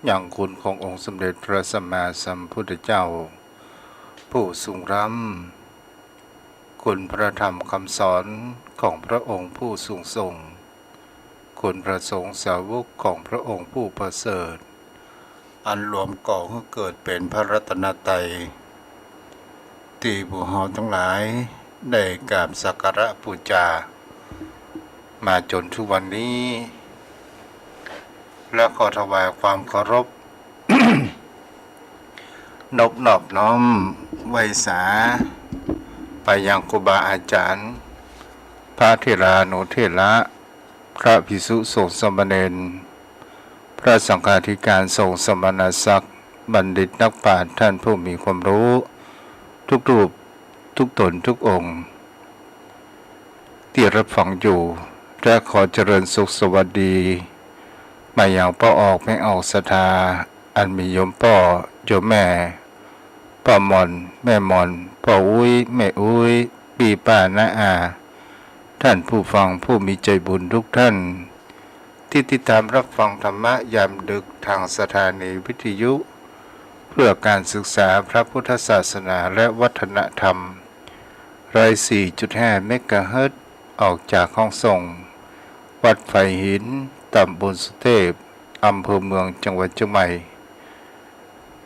อย่างคุณขององค์สมเด็จพระสัมมาสัมพุทธเจ้าผู้สูงล้ำคุณพระธรรมคำสอนของพระองค์ผู้สูงส่งคุณพระสงฆ์สาวกของพระองค์ผู้ประเสริฐอันรวมก่อให้เกิดเป็นพระรัตนตรัยที่บุเฮาทั้งหลายได้กราบสักการะบูชามาจนทุกวันนี้และขอถวายความเคารพ นอบน้อมไว้สาไปยังครูบาอาจารย์พระเถรานุเถระพระภิกษุสงฆ์สามเณรพระสังฆาธิการสงฆ์สมณศักดิ์บัณฑิตนักปราชญ์ท่านผู้มีความรู้ทุกรูปทุกตนทุกองค์ที่รับฟังอยู่และขอเจริญสุขสวัสดีมาอย่างพ่อออกไม่ออกศรัทธาอันมีโยมพ่อโยมแม่พ่อมอนแม่มอนพ่ออุ้ยแม่อุ้ยปีป้าน้าอาท่านผู้ฟังผู้มีใจบุญทุกท่านที่ติดตามรับฟังธรรมะยามดึกทางสถานีวิทยุเพื่อการศึกษาพระพุทธศาสนาและวัฒนธรรม104.5 เมกะเฮิรตซ์ออกจากห้องส่งวัดไฟหินตำบลสุเทพอำเภอเมืองจังหวัดเชียงใหม่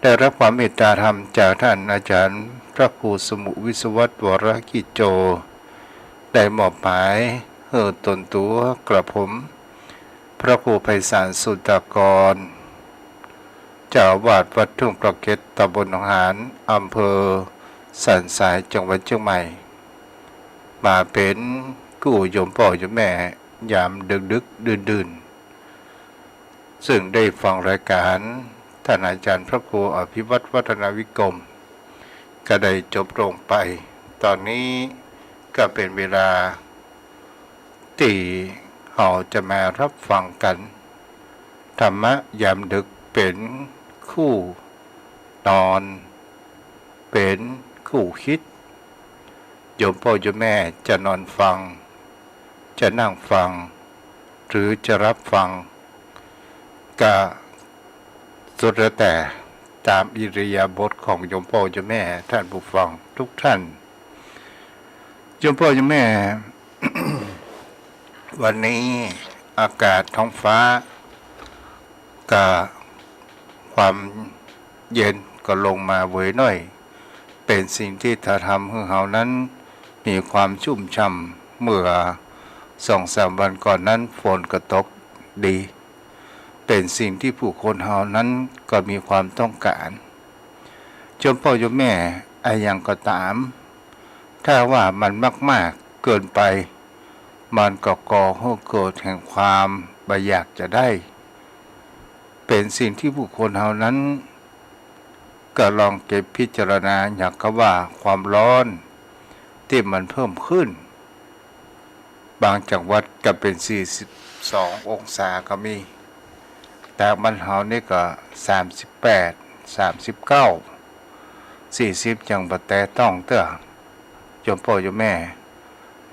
ได้รับความเมตตาธรรมจากท่านอาจารย์พระครูสมุวิศวัตวรกิจโจได้มอบหมายตนตัวกระผมพระครูไพศาลสุตตากรเจ้าอาวาสวัดทุ่งประเก็ตตำบลหนองหานอำเภอสันทรายจังหวัดเชียงใหม่มาเป็นกู้โยมพ่อโยมแม่ยามดึกดื่นซึ่งได้ฟังรายการท่านอาจารย์พระครูอภิวัตรวัฒนวิกรมก็ได้จบลงไปตอนนี้ก็เป็นเวลาที่เราจะมารับฟังกันธรรมะยามดึกเป็นคู่นอนเป็นคู่คิดโยมพ่อโยมแม่จะนอนฟังจะนั่งฟังหรือจะรับฟังก็สุดแล้วแต่ตามอิริยาบถของโยมพ่อโยมแม่ท่านผู้ฟังทุกท่านโยมพ่อโยมแม่ วันนี้อากาศท้องฟ้ากับความเย็นก็ลงมาเวยหน่อยเป็นสิ่งที่ถ้าทำให้เรานั้นมีความชุ่มช่ำเมื่อ2-3 วันก่อนนั้นฝนก็ตกดีเป็นสิ่งที่ผู้คนเฮานั้นก็มีความต้องการโยมพ่อโยมแม่อย่างก็ตามถ้าว่ามันมากๆเกินไปมันก็ก่อให้เกิดแห่งความบ่อยากจะได้เป็นสิ่งที่ผู้คนเฮานั้นก็ลองเก็บพิจารณาอย่างก็ว่าความร้อนที่มันเพิ่มขึ้นบางจังหวัดก็เป็น42 องศาก็มีแต่มันเฮานี่ก็38 39 40จังบ่แต่ต้องเด้อโยมพ่อโยมแม่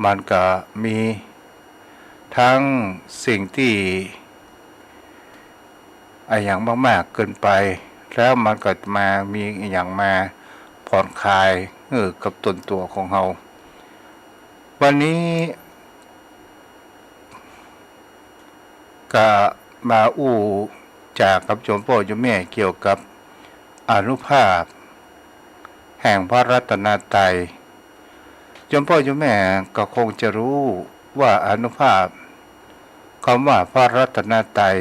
มันก็มีทั้งสิ่งที่อย่างมากๆเกินไปแล้วมันก็มามีอย่างมาผ่อนคลายกับตนตัวของเราวันนี้ก็มาจากกับโยมพ่อโยมแม่เกี่ยวกับอานุภาพแห่งพระรัตนตรัยโยมพ่อโยมแม่ก็คงจะรู้ว่าอานุภาพคำว่าพระรัตนตรัย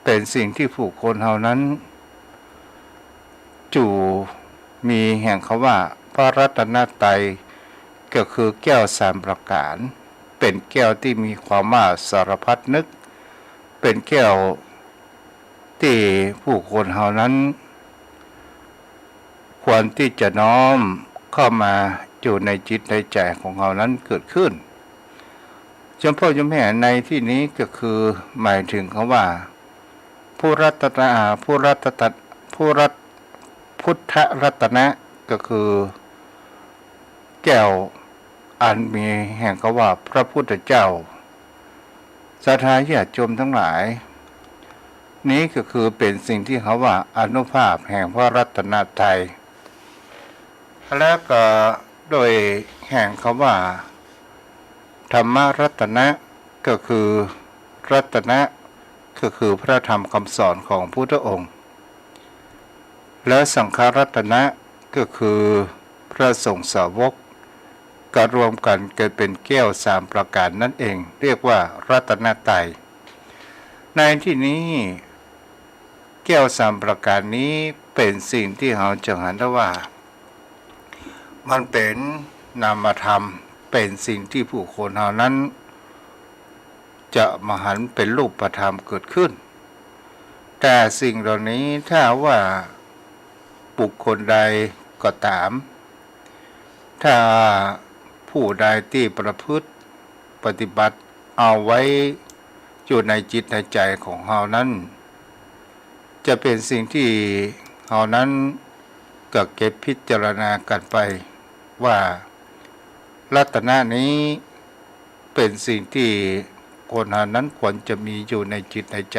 เป็นสิ่งที่ผู้คนเฮานั้นมีแห่งคำว่าพระรัตนตรัยก็คือแก้ว3 ประการเป็นแก้วที่มีความว่าสารพัดนึกเป็นแก้วที่ผู้คนเฮานั้นควรที่จะน้อมเข้ามาอยู่ในจิตในใจของเฮานั้นเกิดขึ้นโยมพ่อโยมแม่ในที่นี้ก็คือหมายถึงคำว่าพุทธรัตนะก็คือแก้วอันมีแห่งคำว่าพระพุทธเจ้าศรัทธาญาติโยมทั้งหลาย นี้ก็คือเป็นสิ่งที่เขาว่าอานุภาพแห่งพระรัตนตรัยและก็โดยแห่งคำว่าธรรมรัตนะก็คือรัตนะก็คือพระธรรมคำสอนของพุทธองค์และสังฆรัตนะก็คือพระสงฆ์สาวกก็รวมกันเกิดเป็นแก้วสามประการนั่นเองเรียกว่ารัตนตรัยในที่นี้แก้วสามประการนี้เป็นสิ่งที่เราจะเห็นได้ว่ามันเป็นนามธรรมเป็นสิ่งที่ผู้คนเหล่านั้นจะมหันเป็นรูปธรรมเกิดขึ้นแต่สิ่งเหล่านี้ถ้าว่าบุคคลใดก็ตามถ้าผู้ใดที่ประพฤติปฏิบัติเอาไว้อยู่ในจิตในใจของเรานั้นจะเป็นสิ่งที่เรานั้นก็เก็บพิจารณากันไปว่ารัตนะนี้เป็นสิ่งที่คนเรานั้นควรจะมีอยู่ในจิตในใจ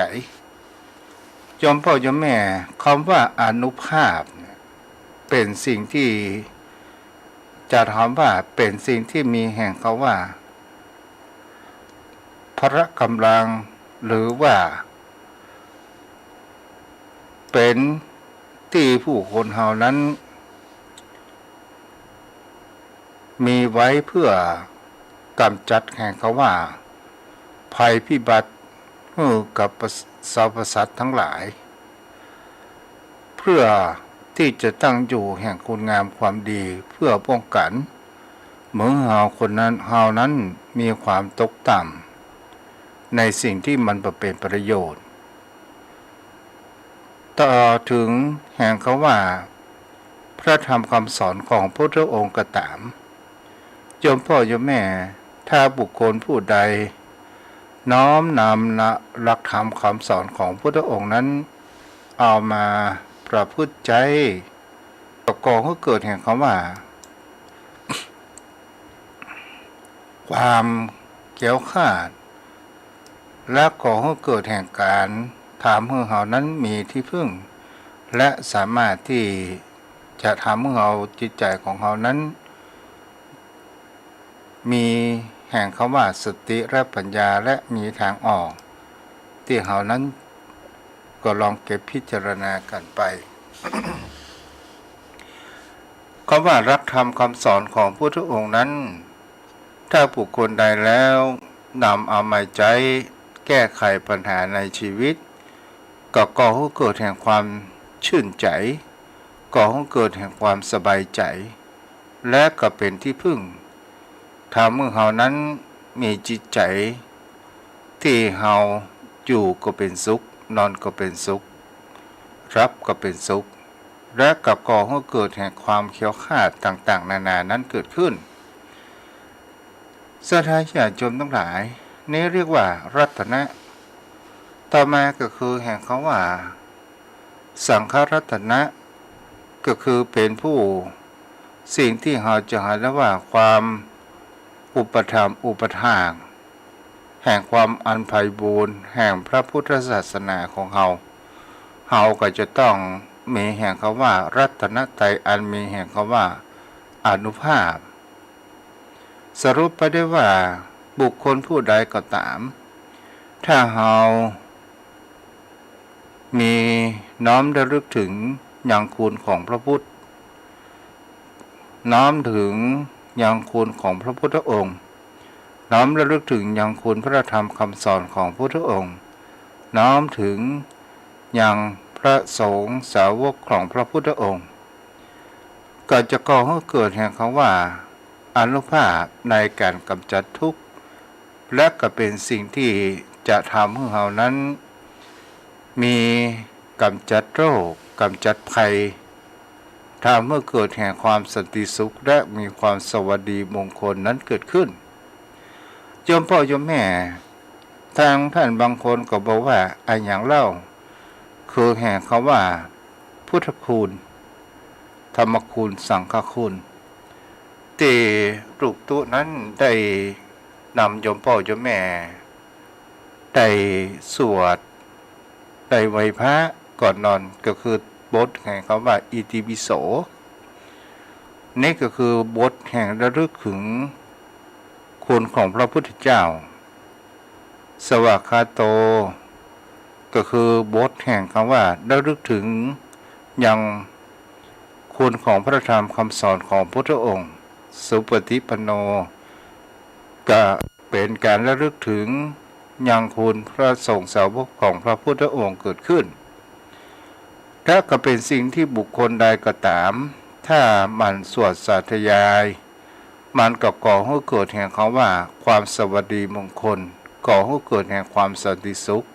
ยมพ่อยมแม่คำว่าอานุภาพเป็นสิ่งที่จะถามว่าเป็นสิ่งที่มีแห่งเขาว่าพละกำลังหรือว่าเป็นที่ผู้คนเฮานั้นมีไว้เพื่อกำจัดแห่งเขาว่าภัยพิบัติกับสรรพสัตว์ทั้งหลายเพื่อที่จะตั้งอยู่แห่งคุณงามความดีเพื่อป้องกันเมื่อเฮานั้นมีความตกต่ำในสิ่งที่มันเป็นประโยชน์ต่อถึงแห่งเขาว่าพระธรรมคำสอนของพระพุทธองค์ก็ตามโยมพ่อโยมแม่ถ้าบุคคลผู้ใดน้อมนำหลักธรรมคำสอนของพระพุทธองค์นั้นเอามาประพฤติใจก่อให้เกิดแห่งคำว่าความเกี่ยวขาดและก่อให้เกิดแห่งการทำให้เรานั้นมีที่พึ่งและสามารถที่จะทำให้เราจิตใจของเรานั้นมีแห่งคำว่าสติและปัญญาและมีทางออกที่เรานั้นก็ลองเก็บพิจารณากันไป คำว่ารักธรรมคำสอนของพุทธองค์นั้นถ้าบุคคลใดแล้วนำเอามาใช้แก้ไขปัญหาในชีวิตก็ก่อให้เกิดแห่งความชื่นใจก่อให้เกิดแห่งความสบายใจและก็เป็นที่พึ่งทำให้เฮานั้นมีจิตใจที่เฮาอยู่ก็เป็นสุขนอนก็เป็นสุขรับก็เป็นสุขและก็ก่อให้เกิดแห่งความเขียวขาดต่างๆนานานั้นเกิดขึ้นศรัทธาญาติโยมทั้งหลายนี้เรียกว่ารัตนะต่อมาก็คือแห่งเขาว่าสังฆรัตนะก็คือเป็นผู้สิ่งที่เราจะหาได้ว่าความอุปถัมภ์อุปถากแห่งความอันไพบูรณ์แห่งพระพุทธศาสนาของเราก็จะต้องมีแห่งคำว่ารัตนตรัยอันมีแห่งคำว่าอานุภาพสรุปไปได้ว่าบุคคลผู้ใดก็ตามถ้าเรามีน้อมระลึกถึงยังคุณของพระพุทธน้อมถึงยังคุณของพระพุทธองค์น้อมระลึกถึงยังคุณพระธรรมคำสอนของพระพุทธองค์น้อมถึงยังพระสงฆ์สาวกของพระพุทธองค์ก็จะก่อให้เกิดแห่งคำว่าอานุภาพในการกำจัดทุกข์และก็เป็นสิ่งที่จะทำให้เรานั้นมีกำจัดโรคกำจัดภัยทำให้เกิดแห่งความสันติสุขและมีความสวัสดีมงคลนั้นเกิดขึ้นโยมพ่อโยมแม่ทางท่านบางคนก็บอกว่าไอ้อย่างเล่าคือแห่งคำว่าพุทธคุณธรรมคุณสังฆคุณที่ลูกตุนั้นได้นำโยมพ่อโยมแม่ได้สวด ได้ไหว้พระก่อนนอนก็คือบทแห่งคำว่าอิติปิโสนี่ก็คือบทแห่งระลึกถึงคุณของพระพุทธเจ้าสวากขาโตก็คือบทแห่งคำว่าระลึกถึงยังคุณของพระธรรมคำสอนของพระพุทธองค์สุปฏิปันโนก็เป็นการระลึกถึงยังคุณพระสงฆ์สาวกของพระพุทธองค์เกิดขึ้นถ้าก็เป็นสิ่งที่บุคคลใดก็ตามถ้ามันสวดสาธยายมันก็ก่อให้เกิดแห่งคำว่าความสวัสดีมงคลก่อให้เกิดแห่งความสันติสุข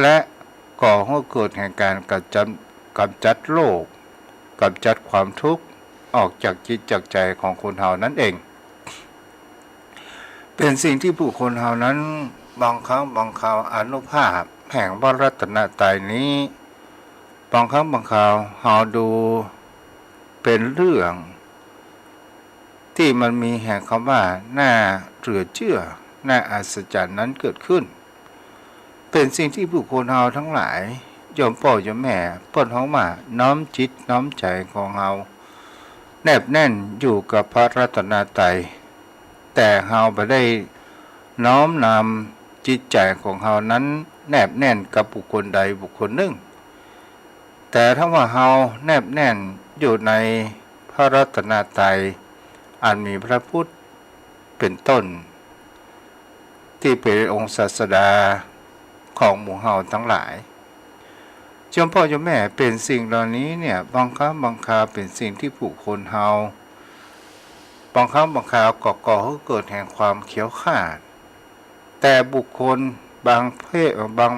และก่อให้เกิดแห่งการกำจัดโลกกำจัดความทุกข์ออกจากจิตจากใจของคนเฮานั่นเองเป็นสิ่งที่ผู้คนเฮานั้นบางครั้งบางคราวอนุภาพแห่งพระรัตนตรัยนี้บางครั้งบางคราวเฮาดูเป็นเรื่องที่มันมีแห่งคำว่าน่าเหลือเชื่อน่าอัศจรรย์นั้นเกิดขึ้นเป็นสิ่งที่ผู้คนเฮาทั้งหลายยอมพ่อยอมแม่เปิ้นเฮามาน้อมจิตน้อมใจของเฮาแนบแน่นอยู่กับพระรัตนตรัยแต่เฮาบ่ได้น้อมนำจิตใจของเฮานั้นแนบแน่นกับบุคคลใดบุคคลหนึ่งแต่ถ้าว่าเฮาแนบแน่นอยู่ในพระรัตนตรัยอันมีพระพุทธเป็นต้นที่เป็นองค์ศาสดาของหมู่เฮาทั้งหลายเจ้าพ่อเจ้าแม่เป็นสิ่งเหล่านี้เนี่ยบางครั้งบางคราวเป็นสิ่งที่ผู้คนเฮาบางครั้งบางคราวก่อให้เกิดแห่งความเขียวขาดแต่บุคคลบางเพศบาง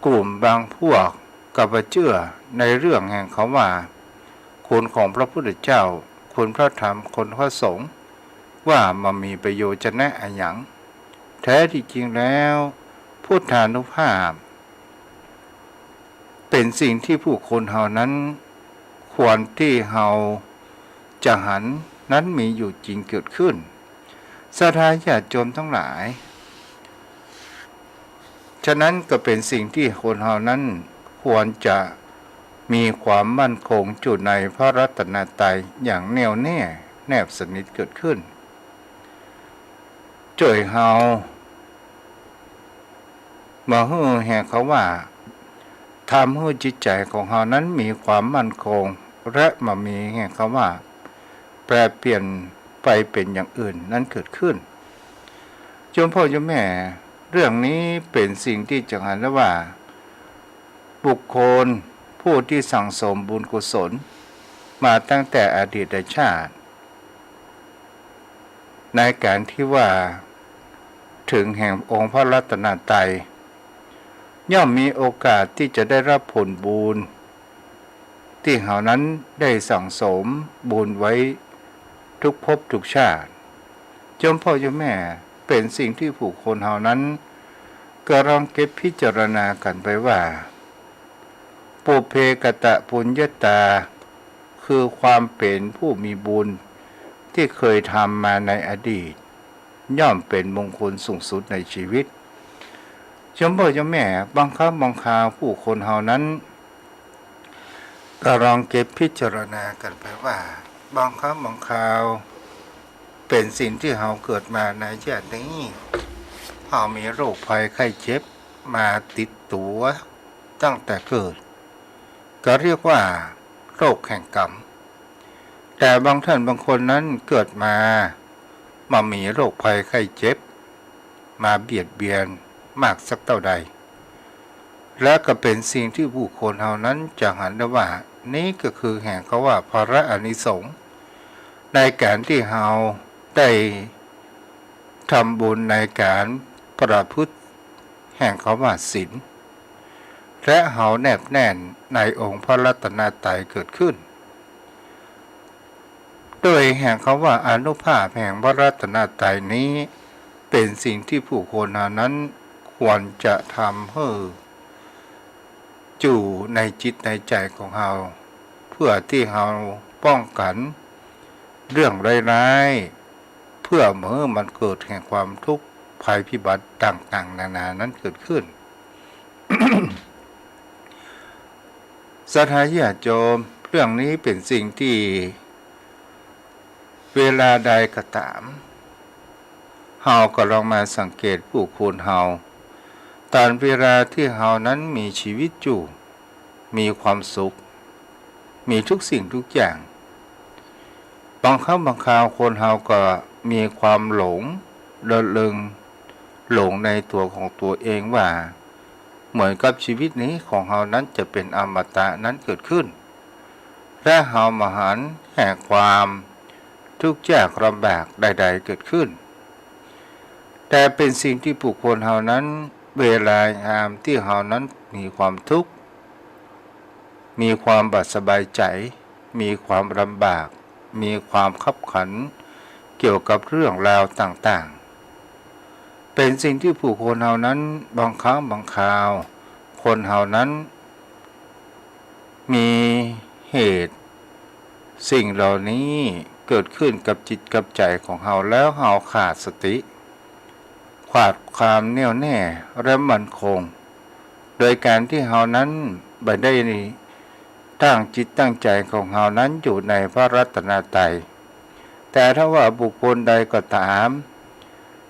กลุ่มบางพวกกับเชื่อในเรื่องแห่งเขาว่าคุณของพระพุทธเจ้าคุณพระธรรมคุณพระสงฆ์ว่ามันมีประโยชน์จะแนะอะไรอย่างแท้ที่จริงแล้วพุทธานุภาพเป็นสิ่งที่ผู้คนเฮานั้นควรที่เฮาจะหันนั้นมีอยู่จริงเกิดขึ้นศรัทธาญาติโยมทั้งหลายฉะนั้นก็เป็นสิ่งที่คนเฮานั้นควรจะมีความมั่นคงอยู่ในพระรัตนตรัยอย่างแน่วแน่แนบสนิทเกิดขึ้นช่วยเฮามาให้แห่เขาว่าทำให้จิตใจของเฮานั้นมีความมั่นคงและมามีแห่เขาว่าแปรเปลี่ยนไปเป็นอย่างอื่นนั้นเกิดขึ้นโยมพ่อโยมแม่เรื่องนี้เป็นสิ่งที่จะเห็นได้ว่าบุคคลผู้ที่สั่งสมบุญกุศลมาตั้งแต่อดีตชาติในการที่ว่าถึงแห่งองค์พระรัตนตรัยย่อมมีโอกาสที่จะได้รับผลบุญที่เขานั้นได้สั่งสมบุญไว้ทุกภพทุกชาติเจ้าพ่อเจ้าแม่เป็นสิ่งที่ผู้คนเขานั้นก็ลองเก็บพิจารณากันไปว่าปุเพกตะปุญญตาคือความเป็นผู้มีบุญที่เคยทำมาในอดีตย่อมเป็นมงคลสูงสุดในชีวิตเจ้าพ่อเจ้าแม่บางครั้งบางคราวผู้คนเฮานั้นก็ลองเก็บพิจารณากันไปว่าบางครั้งบางคราวเป็นสิ่งที่เฮาเกิดมาในชาตินี้เฮามีโรคภัยไข้เจ็บมาติดตัวตั้งแต่เกิดก็เรียกว่าโรคแห่งกรรมแต่บางท่านบางคนนั้นเกิดมามีโรคภัยไข้เจ็บมาเบียดเบียนมากสักเท่าใดและก็เป็นสิ่งที่ผู้คนเฮานั้นจะหันได้ว่านี้ก็คือแห่งเขาว่าภาระอานิสงส์ในการที่เฮาได้ทำบุญในการประพฤติแห่งเขาว่าศีลและเฮาแนบแน่นในองค์พระรัตนตรัยเกิดขึ้นโดยแห่งเขาว่าอานุภาพแห่งพระรัตนตรัยนี้เป็นสิ่งที่ผู้คนเหล่านั้นควรจะทำให้อยู่ในจิตในใจของเราเพื่อที่เราป้องกันเรื่องร้ายๆเพื่อเมื่อมันเกิดแห่งความทุกข์ภัยพิบัติต่างๆนานานั้นเกิดขึ้น สถาญาติโยมเรื่องนี้เป็นสิ่งที่เวลาใดก็ตามเฮาก็ลองมาสังเกตผู้คนเฮาตอนเวลาที่เฮานั้นมีชีวิตอยู่มีความสุขมีทุกสิ่งทุกอย่างบางครั้งบางคราวคนเฮาก็มีความหลงระเริงหลงในตัวของตัวเองว่าเหมือนกับชีวิตนี้ของเฮานั้นจะเป็นอมตะนั้นเกิดขึ้นและเฮามหันแห่งความทุกข์ยากลำบากใดๆเกิดขึ้นแต่เป็นสิ่งที่บุคคลเฮานั้นเวลายามที่เฮานั้นมีความทุกข์มีความบาดสบายใจมีความลำบากมีความขับขันเกี่ยวกับเรื่องราวต่างๆเป็นสิ่งที่ผู้คนเฮานั้นบางครั้งบางคราวคนเฮานั้นมีเหตุสิ่งเหล่านี้เกิดขึ้นกับจิตกับใจของเฮาแล้วเฮาขาดสติขาดความแน่วแน่และมั่นคงโดยการที่เฮานั้นบ่ได้ตั้งจิตตั้งใจของเฮานั้นอยู่ในพระรัตนตรัยแต่ถ้าว่าบุคคลใดก็ตาม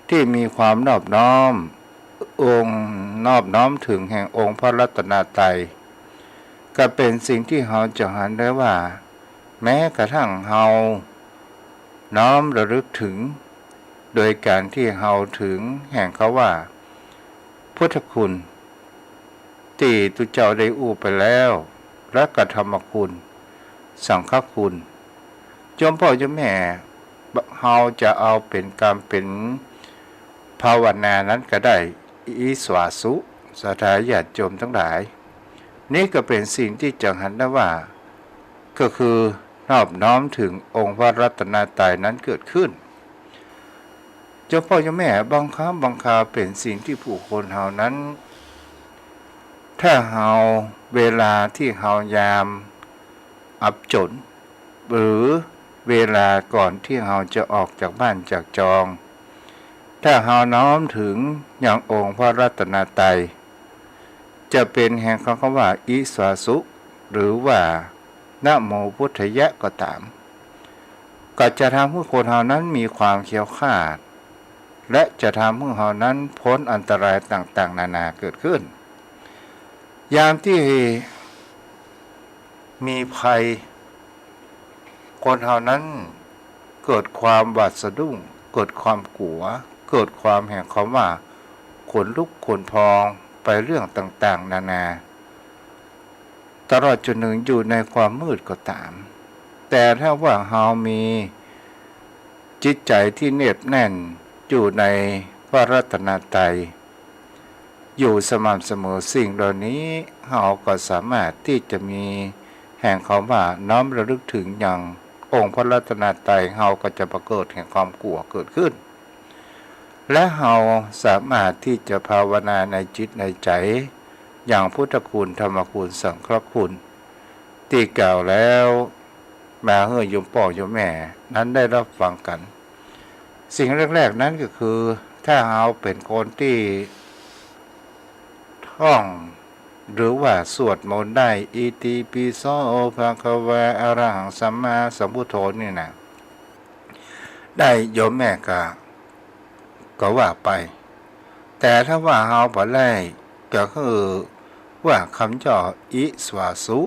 ที่มีความนอบน้อมนอบน้อมถึงแห่งองค์พระรัตนตรัยก็เป็นสิ่งที่เฮาจะเห็นได้ว่าแม้กระทั่งเฮาน้อมระลึกถึงโดยการที่เฮาถึงแห่งเขาว่าพุทธคุณที่ตุเจ้าได้อู้ไปแล้วและกธรรมคุณสังฆคุณจอมพ่อเจ้าแม่เฮาจะเอาเป็นการเป็นภาวนานั้นก็ได้อิสวาสุสถาญาติโยมทั้งหลายนี่ก็เป็นสิ่งที่จะเห็นได้ว่าก็คือนอบน้อมถึงองค์พระรัตนตรัยนั้นเกิดขึ้นเจ้าพ่อเจ้าแม่บางครั้งบางคราวเป็นสิ่งที่ผู้คนเฮานั้นถ้าเฮาเวลาที่เฮายามอับจนหรือเวลาก่อนที่เฮาจะออกจากบ้านจากจองถ้าเฮาน้อมถึงอย่างองค์พระรัตนตรัยจะเป็นแห่งคำว่าอิสวาสุหรือว่านะโมพุทธยะก็ตามก็จะทำให้คนเฮานั้นมีความเขียวขาดและจะทำให้เฮานั้นพ้นอันตรายต่างๆนานาเกิดขึ้นยามที่มีภัยคนเฮานั้นเกิดความหวาดสะดุ้งเกิดความกลัวเกิดความแห่งคำว่าขนลุกขนพองไปเรื่องต่างๆนานาตลอดจนถึงอยู่ในความมืดก็ตามแต่ถ้าว่าเฮามีจิตใจที่แนบแน่นอยู่ในพระรัตนตรัยอยู่สม่ำเสมอสิ่งเหล่านี้เฮาก็สามารถที่จะมีแห่งคำว่าน้อมระลึกถึงอย่างองค์พระรัตนตรัยเฮาก็จะปรากฏแห่งความกลัวเกิดขึ้นและเฮาสามารถที่จะภาวนาในจิตในใจอย่างพุทธคุณธรรมคุณสังฆคุณที่กล่าวแล้วมาเฮือโยมพ่อโยมแม่นั้นได้รับฟังกันสิ่งแรกๆนั้นก็คือถ้าเฮาเป็นคนที่ท่องหรือว่าสวดมนต์ได้อิติปิโสภะคะวะอะระหังสัมมาสัมพุทโธนี่นะได้โยมแม่ก็ว่าไปแต่ถ้าว่าเฮาบ่ได้ก็คือว่าคำย่ออิสวาสุ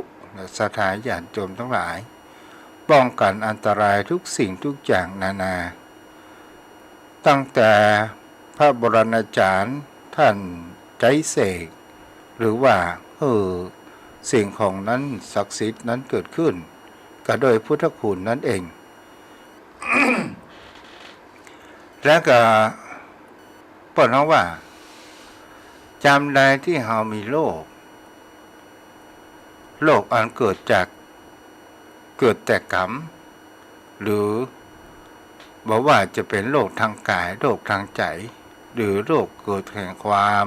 สถาญาติโยมทั้งหลายป้องกันอันตรายทุกสิ่งทุกอย่างนานาตั้งแต่พระบรมอาจารย์ท่านใจเสกหรือว่าสิ่งของนั้นศักดิ์สิทธิ์นั้นเกิดขึ้นก็โดยพุทธคุณนั่นเอง และก็เปิดว่าจำใดที่เฮามีโรคอันเกิดแต่กรรมหรือบอกว่าจะเป็นโรคทางกายโรคทางใจหรือโรคเกิดแห่งความ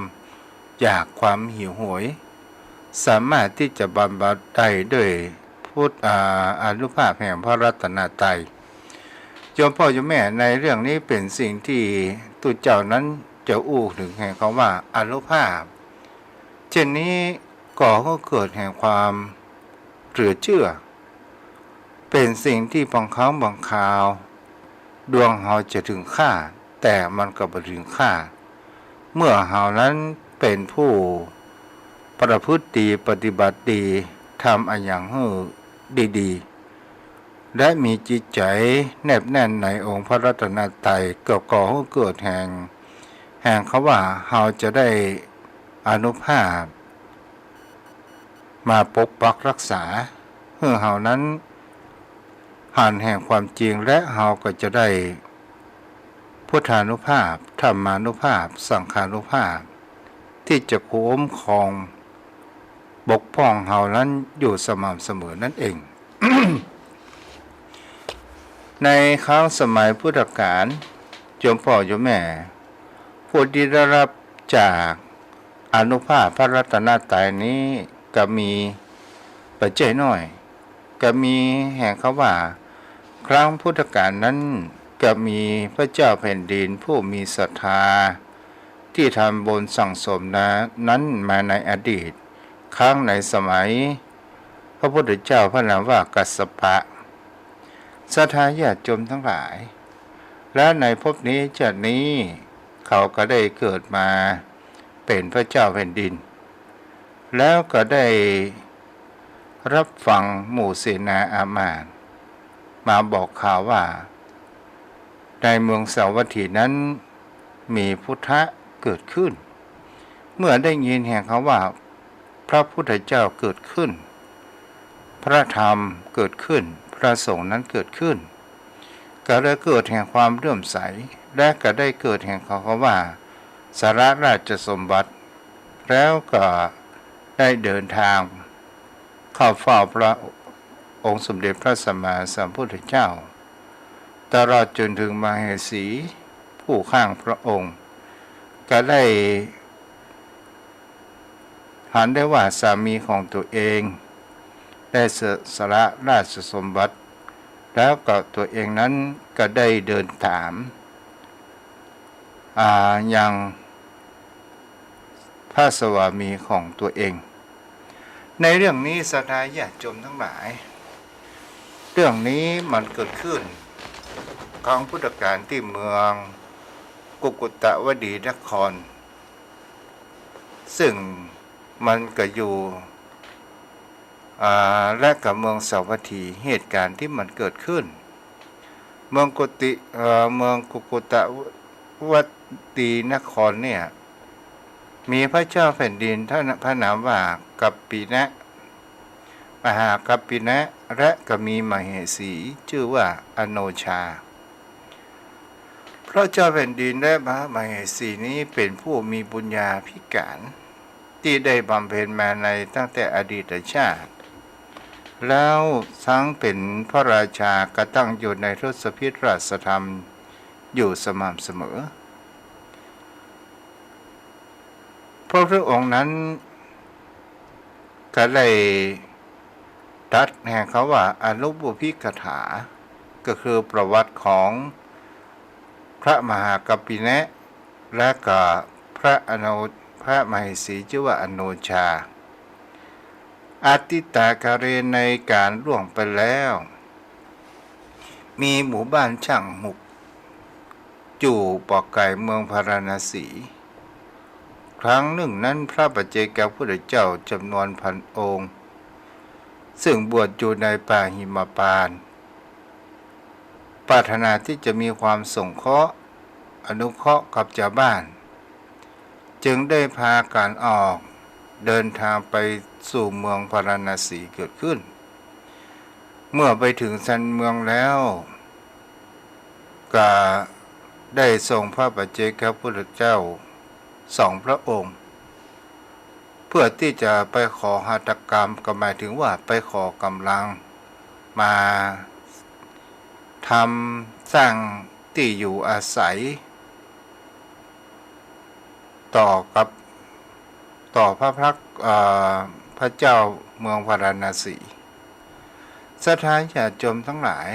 อยากความหิวโหยสามารถที่จะบำบัดได้ด้วยพุทธอานุภาพแห่งพระรัตนตรัยโยมพ่อโยมแม่ในเรื่องนี้เป็นสิ่งที่ตุเจ้านั้นจะอู้ถึงแห่งคำว่าอานุภาพเช่นนี้ก่อให้เกิดแห่งความ หรือเชื่อเป็นสิ่งที่บางครั้งบางคราวดวงเฮาจะถึงคาดแต่มันก็บ่ถึงคาดเมื่อเฮานั้นเป็นผู้ประพฤติดีปฏิบัติดีทำอันอย่างให้ดีๆและมีจิตใจแนบแน่นในองค์พระรัตนตรัยก็ก่อให้เกิดแห่งเขาว่าเฮาจะได้อานุภาพมาปกปักรักษาเพื่อเฮานั้นหันแห่งความจริงและเฮาก็จะได้พุทธานุภาพธรรมานุภาพสังฆานุภาพที่จะคุ้มครองปกป้องเฮานั้นอยู่สม่ำเสมอนั่นเอง ในครั้งสมัยพุทธกาลโยมพ่อโยมแม่ผู้ที่ได้รับจากอานุภาพพระรัตนตรัยนี้ก็มีปัจจัยน้อยก็มีแห่งเขาว่าครั้งพุทธกาลนั้นก็มีพระเจ้าแผ่นดินผู้มีศรัทธาที่ทำบุญสั่งสมนั้นมาในอดีตครั้งในสมัยพระพุทธเจ้าพระนามว่ากัสสปะศรัทธาญาติโยมทั้งหลายและในภพนี้ชาตินี้เขาก็ได้เกิดมาเป็นพระเจ้าแผ่นดินแล้วก็ได้รับฟังหมู่เสนาอามาตย์มาบอกข่าวว่าในเมืองสาวัตถีนั้นมีพุทธะเกิดขึ้นเมื่อได้ยินแห่งเขาว่าพระพุทธเจ้าเกิดขึ้นพระธรรมเกิดขึ้นพระสงฆ์นั้นเกิดขึ้นก็ได้เกิดแห่งความเลื่อมใสและก็ได้เกิดแห่งเขาว่าสารราชสมบัติแล้วก็ได้เดินทางเข้าเฝ้าพระองค์สมเด็จพระสัมมาสัมพุทธเจ้าตลอดจนถึงมเหสีผู้ข้างพระองค์ก็ได้หันได้ว่าสามีของตัวเองได้สละราชสมบัติแล้วก็ตัวเองนั้นก็ได้เดินตามยังพระสวามีของตัวเองในเรื่องนี้ศรัทธาญาติโยมทั้งหลายเรื่องนี้มันเกิดขึ้นครั้งพุทธกาลที่เมืองกุกุตวดีนครซึ่งมันก็อยู่และกับเมืองสาวัตถีเหตุการณ์ที่มันเกิดขึ้นเมืองกุกุตวดีนครเนี่ยมีพระเจ้าแผ่นดินท่านพระนามว่ากัปปินะมหากัปปินะและก็มีมเหสีชื่อว่าอโนชาพระเจ้าแผ่นดินและมเหสีนี้เป็นผู้มีบุญญาภิการที่ได้บำเพ็ญมาในตั้งแต่อดีตชาติแล้วทั้งเป็นพระราชากระตั้งอยู่ในทศพิธราชธรรมอยู่สม่ำเสมอพระองค์นั้นก็ได้ตรัสแห่งเขาว่าอนุบุพิกถาก็คือประวัติของพระมหากัปปินะและก็พระมเหสีชื่อว่าอโนชาอาติตาการเรในการล่วงไปแล้วมีหมู่บ้านช่างหุกอยู่ปอกไก่เมืองพาราณสีครั้งหนึ่งนั้นพระปัจเจกพุทธเจ้าจำนวน1,000 องค์ซึ่งบวชอยู่ในป่าหิมพานต์ปรารถนาที่จะมีความสงเคราะห์อนุเคราะห์กับชาวบ้านจึงได้พากันออกเดินทางไปสู่เมืองพาราณสีเกิดขึ้นเมื่อไปถึงสันเมืองแล้วก็ได้ส่งพระปัจเจกพุทธเจ้า2 พระองค์เพื่อที่จะไปขอหัตถกรรมก็หมายถึงว่าไปขอกำลังมาทำสร้างที่อยู่อาศัยต่อพระเจ้าเมืองพาราณสีศรัทธาญาติโยมทั้งหลาย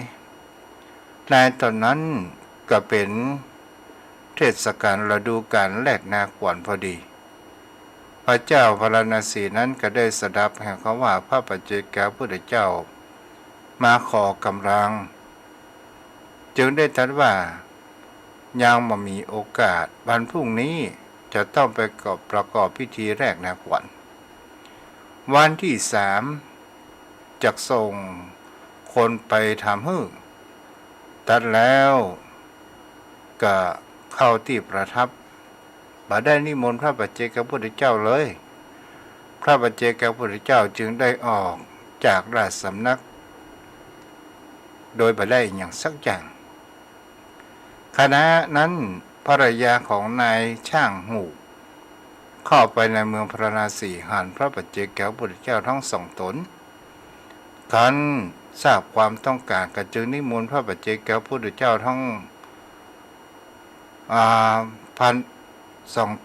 ในตอนนั้นก็เป็นเทศกาลฤดูกาลแลกนาขวัญพอดี พระเจ้าพระนสีนั้นก็ได้สดับแห่งเขาว่าพระปัจเจกพุทธเจ้ามาขอกำลังจึงได้ตรัสว่ายังมามีโอกาสวันพรุ่งนี้จะต้องไปประกอบพิธีแรกนาขวัญวันที่3จะส่งคนไปทำหื้อตัดแล้วก็เข้าที่ประทับบ่ได้นิมนต์พระปัจเจกพุทธเจ้าเลยพระปัจเจกพุทธเจ้าจึงได้ออกจากราชสำนักโดยบ่ได้อย่างสักอย่างขณะนั้นภรรยาของนายช่างหูเข้าไปในเมืองพระนศีหันพระปัจเจกพุทธเจ้าทั้งสองตนท่านทราบความต้องการก็จึงนิมนต์พระปัจเจกพุทธเจ้าทั้ง1,200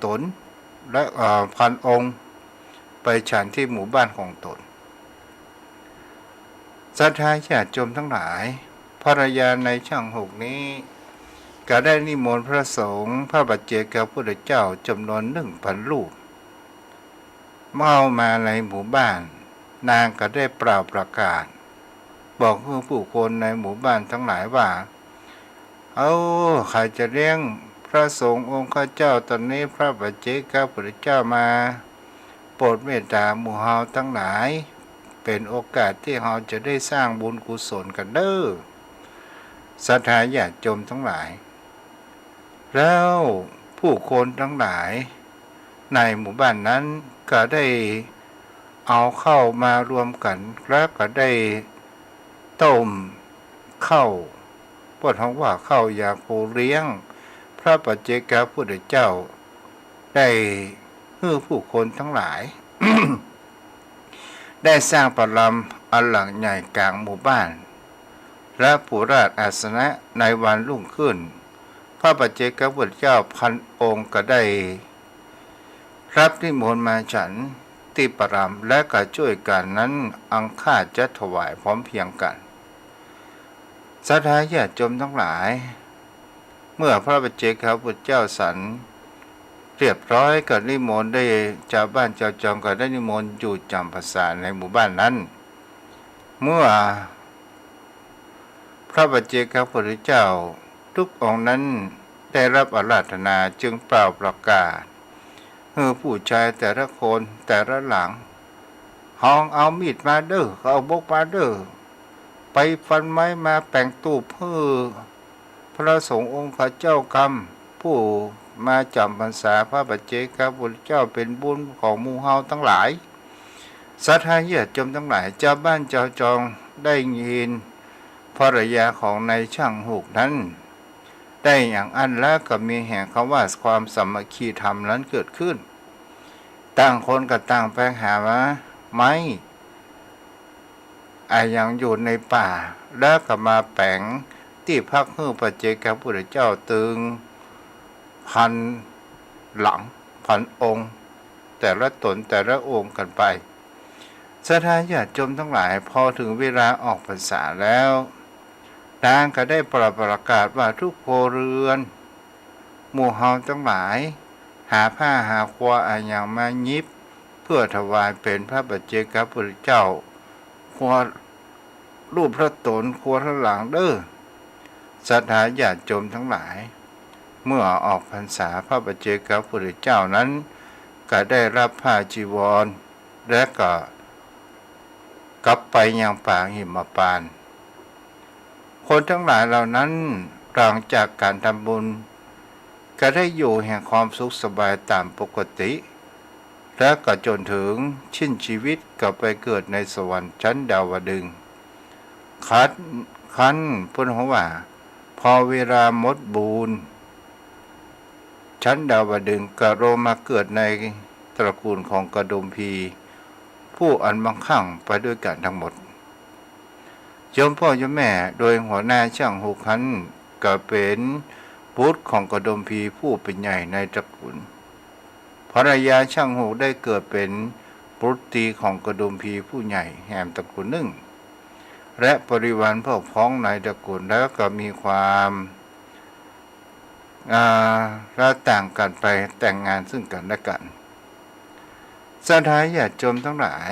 ตนและ1,000 องค์ไปฉันที่หมู่บ้านของตนศรัทธาญาติโยมทั้งหลายภรรยาในช่างหกนี้ก็ได้นิมนต์พระสงฆ์พระปัจเจกพุทธเจ้าจำนวน 1,000 รูปเมื่อมาในหมู่บ้านนางก็ได้เปล่าประกาศบอกผู้คนในหมู่บ้านทั้งหลายว่าใครจะเลี้ยงพระสงฆ์องค์ข้าเจ้าตอนนี้พระปัจเจกพุทธเจ้ามาโปรดเมตตาหมู่เฮาทั้งหลายเป็นโอกาสที่เราจะได้สร้างบุญกุศลกันเด้อศรัทธาญาติโยมทั้งหลายแล้วผู้คนทั้งหลายในหมู่บ้านนั้นก็ได้เอาเข้ามารวมกันแล้วก็ได้ต้มข้าวพวกเขาว่าข้าวยาโคเลี้ยงพระปัจเจกพุทธเจ้าได้ให้ผู้คนทั้งหลาย ได้สร้างปรำอันหลังใหญ่กลางหมู่บ้านและผู้ราชอาสนะในวันรุ่งขึ้นพระปัจเจกพุทธเจ้า1,000 องค์ก็ได้รับนิมนต์มาฉันที่ปรำและก็ช่วยกันนั้นอังคาจะถวายพร้อมเพรียงกันศรัทธาญาติโยมทั้งหลายเมื่อพระปัจเจกพุทธเจ้าฉันเรียบร้อยก็นิมนต์ได้ชาวบ้านชาวจองก็ได้นิมนต์อยู่จำพรรษาในหมู่บ้านนั้นเมื่อพระปัจเจกพุทธเจ้าทุกองค์นั้นได้รับอาราธนาจึงเปล่าประกาศผู้ชายแต่ละคนแต่ละหลังห้องเอามีดมาเด้อเอาบกมาเด้อไปฟันไม้มาแปลงตูปเพื่อพระสงฆ์องค์ข้าเจ้ากรรมผู้มาจำพรรษาพระปัจเจกพุทธเจ้าเป็นบุญของหมู่เฮาทั้งหลายศรัทธาญาติโยมทั้งหลายเจ้าบ้านเจ้าจองได้ยินภรรยาของนายช่างหูกนั้นได้อย่างอันแล้วก็มีแห่งคำว่าความสามัคคีธรรมนั้นเกิดขึ้นต่างคนก็ต่างไปหาไม้ยังอยู่ในป่าแล้วก็มาแปลงที่พักให้ปัจเจกพุทธเจ้าตึง1,000 หลัง1,000 องค์แต่ละตนแต่ละองค์กันไปศรัทธาญาติโยมทั้งหลายพอถึงเวลาออกพรรษาแล้วนางก็ได้ประกาศว่าทุกโคเรือนหมู่เฮาทั้งหลายหาผ้าหาควาอย่างมายิบเพื่อถวายเป็นพระปัจเจกพุทธเจ้าควารูปพระตนควาพระหลังเด้อศรัทธาญาติโยมทั้งหลายเมื่อออกพรรษาพระปัจเจกพุทธเจ้านั้นก็ได้รับผ้าจีวรและก็กลับไปยังป่าหิมพานต์คนทั้งหลายเหล่านั้นหลังจากการทำบุญก็ได้อยู่แห่งความสุขสบายตามปกติและก็จนถึงสิ้นชีวิตก็ไปเกิดในสวรรค์ชั้นดาวดึงส์คันพุทธว่าพอเวลาหมดบุญชั้นดาวดึงส์ก็ลงมาเกิดในตระกูลของกดุมพีผู้อันมั่งคั่งไปด้วยกันทั้งหมดโยมพ่อโยมแม่โดยหัวหน้าช่างหูขันก็เป็นบุตรของกดุมพีผู้เป็นใหญ่ในตระกูลภรรยาช่างหูได้เกิดเป็นบุตรีของกดุมพีผู้ใหญ่แห่งตระกูลหนึ่งและบริวารพวกพ้องในตระกูลแล้วก็มีความและต่างกันไปแต่งงานซึ่งกันและกัน สถาญาติโยมทั้งหลาย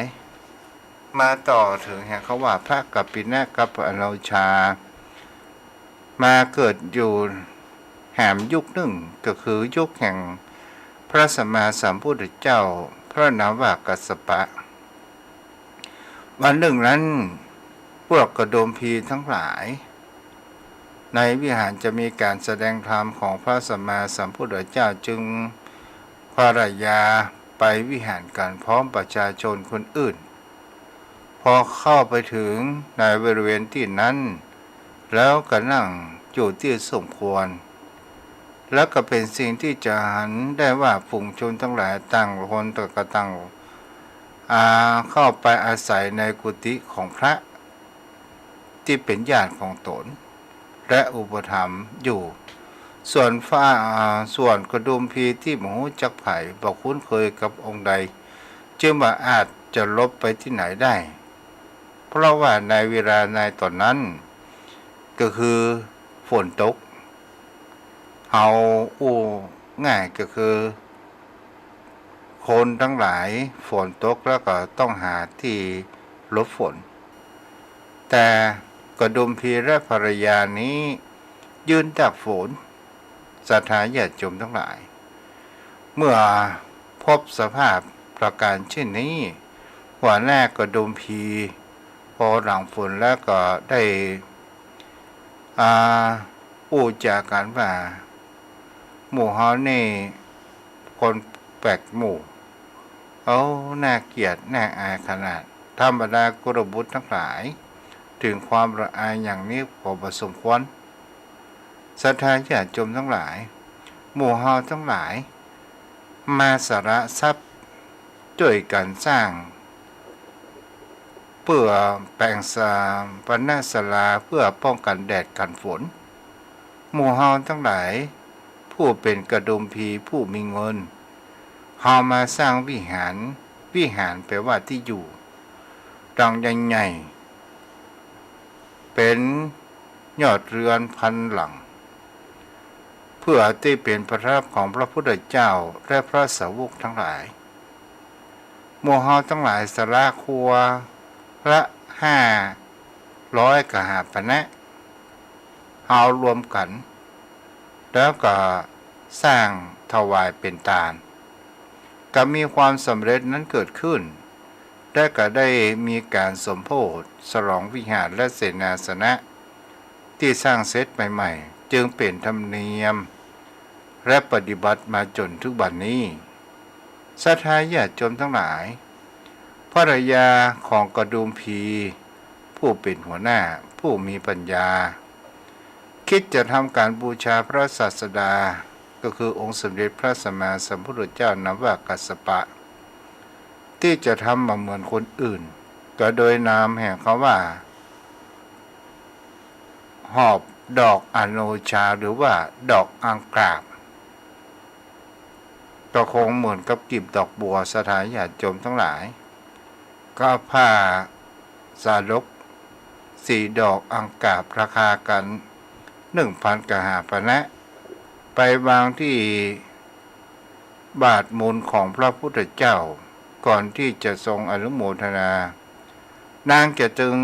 มาต่อถึงแห่งเขาว่าพระกัปปินะกัปปะโนชามาเกิดอยู่แห่งยุคหนึ่งก็คือยุคแห่งพระสัมมาสัมพุทธเจ้าพระนามว่ากัสสปะวันหนึ่งนั้นพวกกระโดมพีทั้งหลายในวิหารจะมีการแสดงธรรมของพระสัมมาสัมพุทธเจ้าจึงภรรยาไปวิหารกันพร้อมประชาชนคนอื่นพอเข้าไปถึงในบริเวณที่นั้นแล้วก็นั่งอยู่ที่สมควรแล้วก็เป็นสิ่งที่จะหันได้ว่าฝูงชนทั้งหลายต่างคนต่างก็ต่างเข้าไปอาศัยในกุฏิของพระที่เป็นญาติของตนและอุปถัมภ์อยู่ส่วนกระดุมพีที่มหูจักไผ่บอกคุ้นเคยกับองค์ใดจึงว่าอาจจะลบไปที่ไหนได้เพราะว่าในเวลาในตอนนั้นก็คือฝนตกเอาง่ายก็คือคนทั้งหลายฝนตกแล้วก็ต้องหาที่หลบฝนแต่กระดุมพีและภรรยานี้ยืนตากฝนศรัทธาญาติโยมทั้งหลายเมื่อพบสภาพประการเช่นนี้หัวหน้ากระดุมพีพอหลังฝนแล้วก็ได้จากกันว่าหมู่เฮานี่คนแปลกหมู่น่าเกลียดน่าอายขนาดธรรมดากุลบุตรทั้งหลายถึงความละอายอย่างนี้พอสมควรศรัทธาญาติโยมทั้งหลายหมู่เฮาทั้งหลายมาสละทรัพย์ช่วยกันสร้างเพื่อแปลงสาปนศาลาเพื่อป้องกันแดดกันฝนหมู่เฮาทั้งหลายผู้เป็นกระดุมพีผู้มีเงินเฮามาสร้างวิหารแปลว่าที่อยู่ดังใหญ่เป็นยอดเรือนพันหลังเพื่อที่เป็นประทับของพระพุทธเจ้าและพระสาวกทั้งหลายหมู่เฮาทั้งหลายสละครัวละ500กหาปณะเอารวมกันแล้วก็สร้างถวายเป็นทานก็มีความสำเร็จนั้นเกิดขึ้นและก็ได้มีการสมโภชฉลองวิหารและเสนาสนะที่สร้างเสร็จใหม่ๆจึงเป็นธรรมเนียมและปฏิบัติมาจนทุกบัดนี้ศรัทธาญาติโยมทั้งหลายภรรยาของกระดุมพีผู้เป็นหัวหน้าผู้มีปัญญาคิดจะทำการบูชาพระศาสดาก็คือองค์สมเด็จพระสัมมาสัมพุทธเจ้านามว่ากัสสปะที่จะทำมาเหมือนคนอื่นก็โดยนามแห่งเขาว่าหอบดอกอโนชาหรือว่าดอกอังกราบก็คงเหมือนกับกลีบดอกบัวศรัทธาญาติโยมทั้งหลายก็ผ้าสาลก4 ดอกอังกาบราคากัน 1,000 กหาปณะไปวางที่บาทมูลของพระพุทธเจ้าก่อนที่จะทรงอนุโมทนานางจะจึง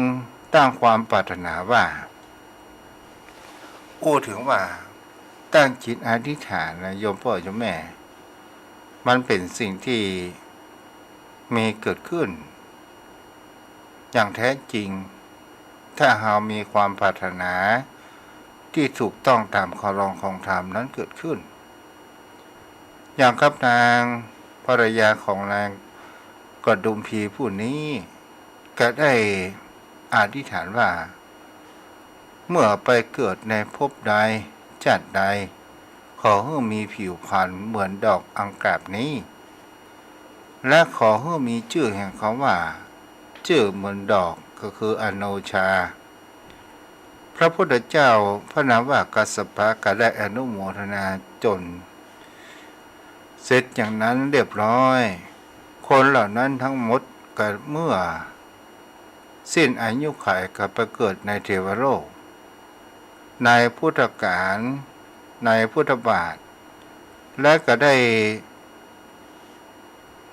ตั้งความปรารถนาว่าถึงว่าตั้งจิตอธิษฐานนะโยมพ่อโยมแม่มันเป็นสิ่งที่มีเกิดขึ้นอย่างแท้จริงถ้าเรามีความปรารถนาที่ถูกต้องตามคำร้องของธรรมนั้นเกิดขึ้นอย่างครับนางภรรยาของนางกระดุมพีผู้นี้ก็ได้อธิษฐานว่าเมื่อไปเกิดในภพใดชาติใดขอให้มีผิวพรรณเหมือนดอกอังกาบนี้และขอให้มีชื่อแห่งเขาว่าชื่อเหมือนดอกก็คืออโนชาพระพุทธเจ้าพระนามว่ากัสสปะก็ได้อนุโมทนาจนเสร็จอย่างนั้นเรียบร้อยคนเหล่านั้นทั้งหมดก็เมื่อสิ้นอายุขัยก็ไปเกิดในเทวโลกในพุทธกาลในพุทธบาทและก็ได้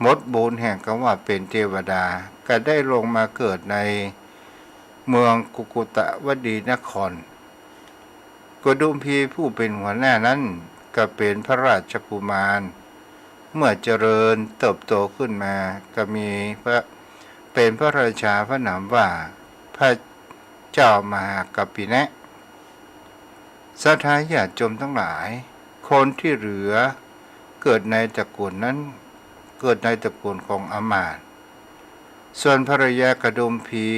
มดบุญแห่งคำว่าเป็นเทวดาก็ได้ลงมาเกิดในเมืองกุกุตะวดีนครกดุมพีผู้เป็นหัวหน้านั้นก็เป็นพระราชกุมารเมื่อเจริญเติบโตขึ้นมาก็มีเป็นพระราชาพระนามว่าพระเจ้ามหากัปปินะศรัทธาญาติโยมทั้งหลายคนที่เหลือเกิดในตระกูลนั้นเกิดในตระกูลของอมาตย์ส่วนภรรยากระดุมพี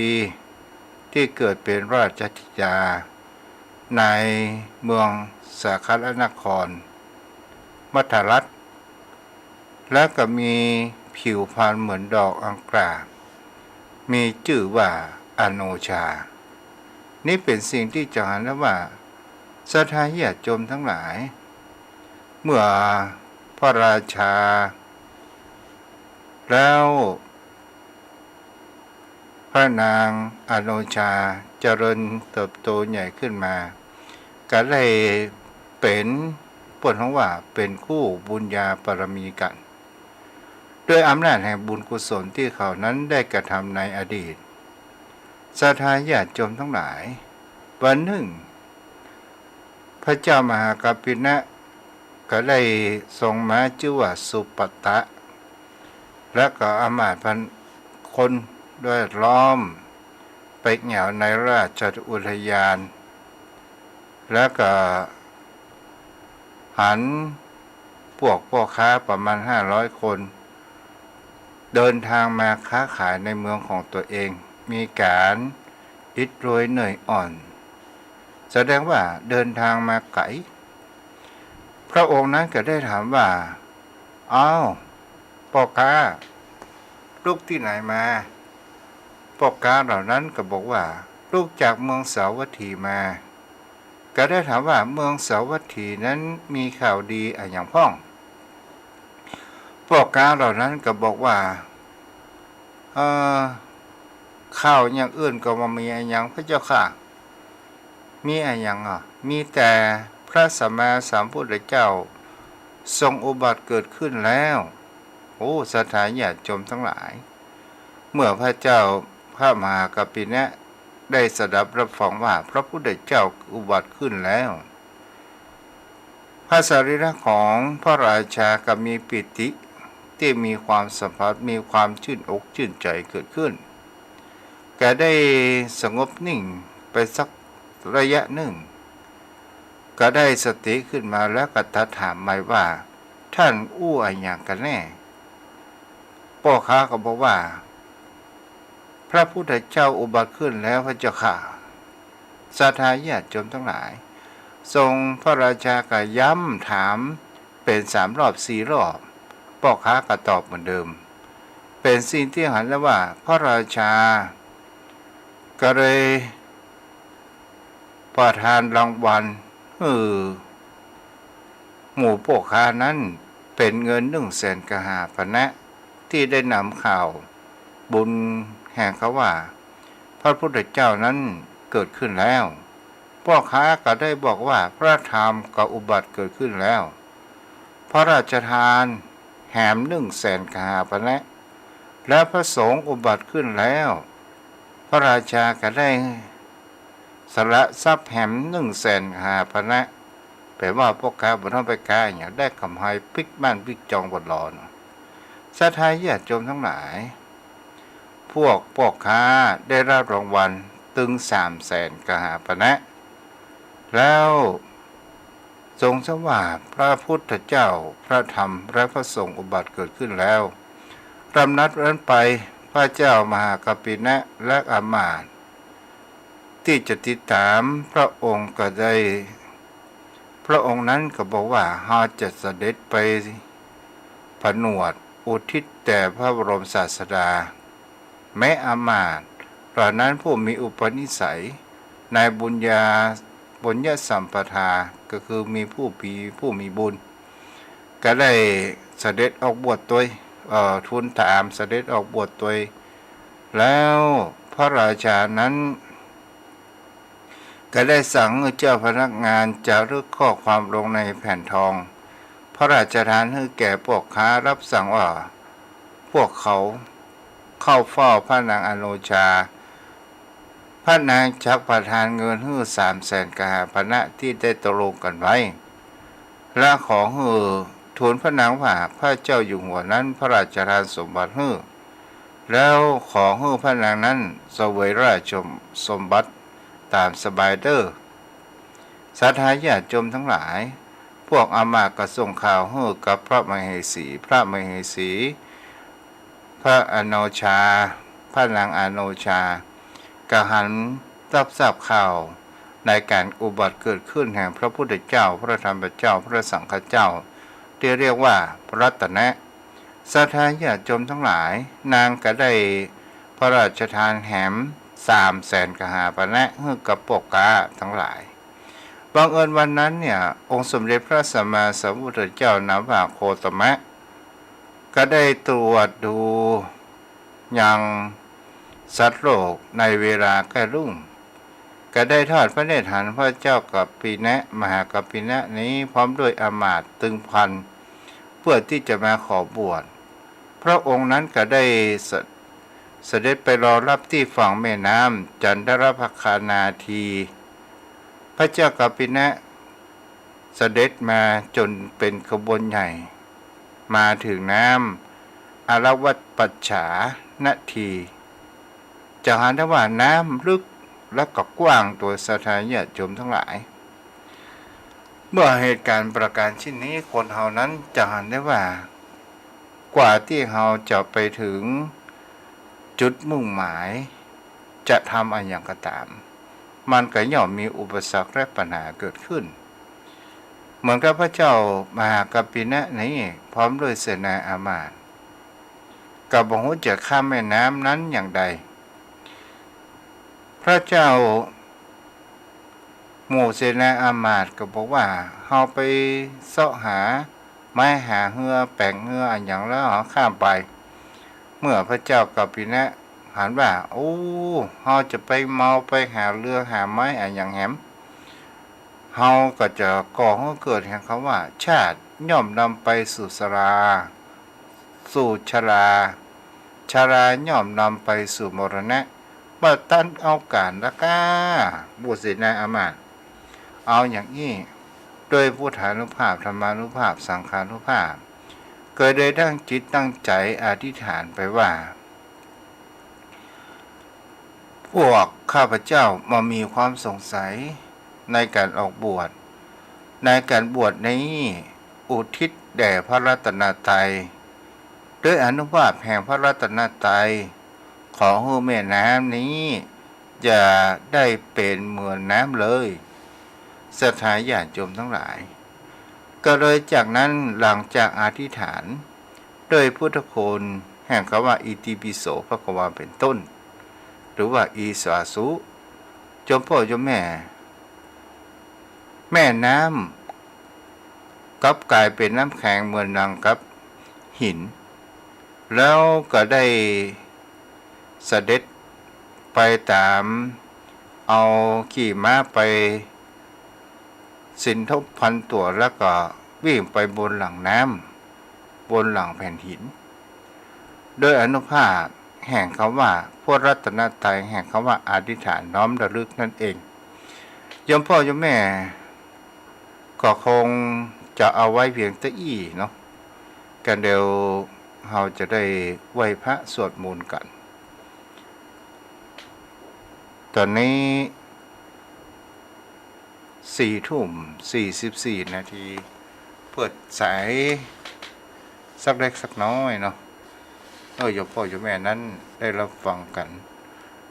ที่เกิดเป็นราชธิดาในเมืองสาคัลนครมัทรัฐและก็มีผิวพรรณเหมือนดอกอังกฤษมีชื่อว่าอโนชานี่เป็นสิ่งที่จะเห็นแล้วว่าศรัทธาญาติโยมทั้งหลายเมื่อพระราชาแล้วพระนางอโนชาเจริญเติบโตใหญ่ขึ้นมาก็เลยเป็นผลของว่าเป็นคู่บุญญาบารมีกันด้วยอำนาจแห่งบุญกุศลที่เขานั้นได้กระทำในอดีตศรัทธาญาติโยมทั้งหลายวันหนึ่งพระเจ้ามหากัปปินะก็ได้ทรงม้าชื่อว่าสุปตะและก็อมาตย์พันคนด้วยล้อมไปเหนี่ยวในราชอุทยานและก็หันพวกพ่อค้าประมาณ500 คนเดินทางมาค้าขายในเมืองของตัวเองมีการอิดโรยเหนื่อยอ่อนแสดงว่าเดินทางมาไกลพระองค์นั้นก็ได้ถามว่าอ้าวพ่อค้าลูกที่ไหนมาพ่อค้าเหล่านั้นก็บอกว่าลูกจากเมืองสาวัตถีมาก็ได้ถามว่าเมืองสาวัตถีนั้นมีข่าวดีอะไรอย่างพ้องพ่อค้าเหล่านั้นก็บอกว่าข่าวอย่างอื่นก็มามีอะไรอย่างพระเจ้าค่ะมีอะไรอย่างมีแต่พระสัมมาสัมพุทธเจ้าทรงอุบัติเกิดขึ้นแล้วโอ้ศรัทธาญาติโยมทั้งหลายเมื่อพระเจ้าพระมหากัปปินะได้สดับรับฟังว่าพระพุทธเจ้าอุบัติขึ้นแล้วพระสรีระของพระราชาก็มีปิติที่มีความสัมผัสมีความชื่นอกชื่นใจเกิดขึ้นแกได้สงบนิ่งไปสักระยะหนึ่งก็ได้สติขึ้นมาแล้วก็ถามใหม่ว่าท่านอู้อะไรอย่างกันแน่พ่อค้าก็บอกว่าพระพุทธเจ้าอุบัติขึ้นแล้วพระเจ้าค่ะศรัทธาญาติโยมทั้งหลายทรงพระราชาก็ย้ำถามเป็น3 รอบ 4 รอบพ่อค้าก็ตอบเหมือนเดิมเป็นสิ่งที่เห็นแล้วว่าพระราชาก็เลยประทานรางวัลหมู่พ่อค้านั้นเป็นเงิน100,000 กหาปณะที่ได้นำข่าวบุญแห่งเขาว่าพระพุทธเจ้านั้นเกิดขึ้นแล้วพ่อค้าก็ได้บอกว่าพระธรรมก็อุบัติเกิดขึ้นแล้วพระราชทานแหม100,000 กหาปณะและพระสงฆ์อุบัติขึ้นแล้วพระราชาก็ได้สละทรัพย์แหม100,000 กหาปณะแปลว่าพ่อค้าบ่ต้องไปค้าอย่างได้กำไรปิกบ้านปิกจองบนหลอนศรัทธาญาติโยมทั้งหลายพวกพ่อค้าได้รับรางวัลถึง300,000 กหาปณะแล้วทรงทราบว่าพระพุทธเจ้าพระธรรมและพระสงฆ์อุบัติเกิดขึ้นแล้วรำนัดนั้นไปพระเจ้ามหากัปปินะและอามาตย์ที่จะติดตามพระองค์ก็ได้พระองค์นั้นก็บอกว่าจะเสด็จไปผนวดอุทิศแด่พระบรมศาสดาแม้อามาตย์เหล่านั้นผู้มีอุปนิสัยในบุญญสัมปทาก็คือมีผู้มีบุญก็ได้เสด็จออกบวชตัวทูลถามเสด็จออกบวชตัวแล้วพระราชานั้นก็ได้สั่งให้เจ้าพนักงานจารึกข้อความลงในแผ่นทองพระราชทานให้แก่พ่อค้ารับสั่งว่า พวกเขาเข้าเฝ้าพระนางอโนชาพระนางชักประทานเงินให้300,000 กหาปณะที่ได้ตกลงกันไว้และขอให้ทูลพระนางว่าพระเจ้าอยู่หัวนั้นพระราชทานสมบัติให้แล้วขอให้พระนางนั้นเสวยราชสมบัติตามสบายเด้อสาธาญาติโยมทั้งหลายพวกอามาตย์ก็ส่งข่าวให้กับพระมเหสีพระอโนชาพระนางอโนชากะหันรับทราบข่าวในการอุบัติเกิดขึ้นแห่งพระพุทธเจ้าพระธรรมเจ้าพระสังฆเจ้าที่เรียกว่าพระรัตนะสาธาญาติโยมทั้งหลายนางก็ได้พระราชทานแหม300,000 กหาปณะให้กับพวกกาทั้งหลายบังเอิญวันนั้นเนี่ยองค์สมเด็จพระสัมมาสัมพุทธเจ้านามว่าโคตมะก็ได้ตรวจดูยังสัตว์โลกในเวลาใกล้รุ่งก็ได้ทอดพระเนตรหันพระเจ้ากัปปินะมหากัปปินะนี้พร้อมด้วยอามาตย์ตึงพันเพื่อที่จะมาขอบวชพระองค์นั้นก็ได้เสด็จไปรอรับที่ฝั่งแม่น้ำจันทรภคานาทีพระเจ้ากัปปินะเสด็จมาจนเป็นขบวนใหญ่มาถึงน้ำอารวัตปัจฉานาทีจะเห็นได้ว่าน้ำลึกและก็กว้างตัวสถานญาติโยมทั้งหลายเมื่อเหตุการณ์ประการเช่นนี้คนเฮานั้นจะเห็นได้ว่ากว่าที่เฮาจะไปถึงจุดมุ่งหมายจะทำอะไรอย่างก็ตามมันก็ย่อมมีอุปสรรคและปัญหาเกิดขึ้นเหมือนกับพระเจ้ามหากัปปินะนี้พร้อมด้วยเสนาอามาตย์กับบ่ฮู้จะข้ามแม่น้ำนั้นอย่างใดพระเจ้าหมู่เสนาอามาตย์ก็บอกว่าเฮาไปเสาะหาไม้หาเหือแป่งเหืออันอย่างแล้วข้ามไปเมื่อพระเจ้ากัปปินะหันว่าโอ้เฮาจะไปเมาไปหาเรือหาไม้อันอย่างแหมเฮาก็จะก่อให้เกิดแห่งคำว่าชาติย่อมนำไปสู่ชราชราย่อมนำไปสู่มรณะบัดตันเอาการละกาบุษนาอามาตย์เอาอย่างนี้โดยพุทธานุภาพธรรมานุภาพสังฆานุภาพเกิดได้ตั้งจิตตั้งใจอธิษฐานไปว่าพวกข้าพเจ้ามามีความสงสัยในการออกบวชในการบวชนี้อุทิศแด่พระรัตนตรัยด้วยอนุภาพแห่งพระรัตนตรัยขอให้แม่น้ำนี้อย่าได้เป็นเหมือนน้ำเลยสถาญาติโยมทั้งหลายก็เลยจากนั้นหลังจากอธิษฐานโดยพุทธคุณแห่งคำว่าอิติปิโสภควาเป็นต้นหรือว่าอีสาสุจมพ่อจมแม่น้ำกลับกลายเป็นน้ำแข็งเหมือนดังกับหินแล้วก็ได้เสด็จไปตามเอาขี่ม้าไปสินทบพันตัวแล้วก็วิ่งไปบนหลังน้ำบนหลังแผ่นหินโดยอนุภาพแห่งคำว่าพระรัตนตรัยแห่งคำว่าอธิษฐานน้อมระลึกนั่นเองยมพ่อยมแม่ก็คงจะเอาไว้เพียงแต่อี้เนาะกันเดี๋ยวเราจะได้ไหว้พระสวดมนต์กันตอนนี้4:44 นาทีเปิดสายสักเล็กสักน้อยเนาะโยมพ่อโยมแม่นั้นได้รับฟังกัน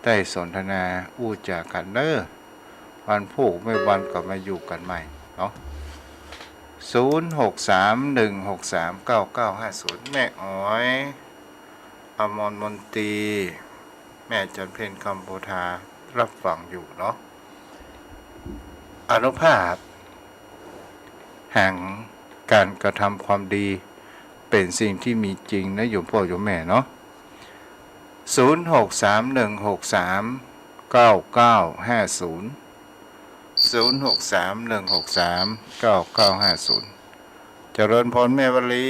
ได้สนทนาอู้จากันเด้อวันผูกไม่วันก็มาอยู่กันใหม่เนาะ0631639950แม่อ้อยอมรมนตรีแม่จันเพ็ญคำโพธารับฟังอยู่เนาะอนุภาพแห่งการกระทำความดีเป็นสิ่งที่มีจริงนะโยมพ่อโยมแม่เนาะ0631639950 0631639950เจริญพรแม่วลี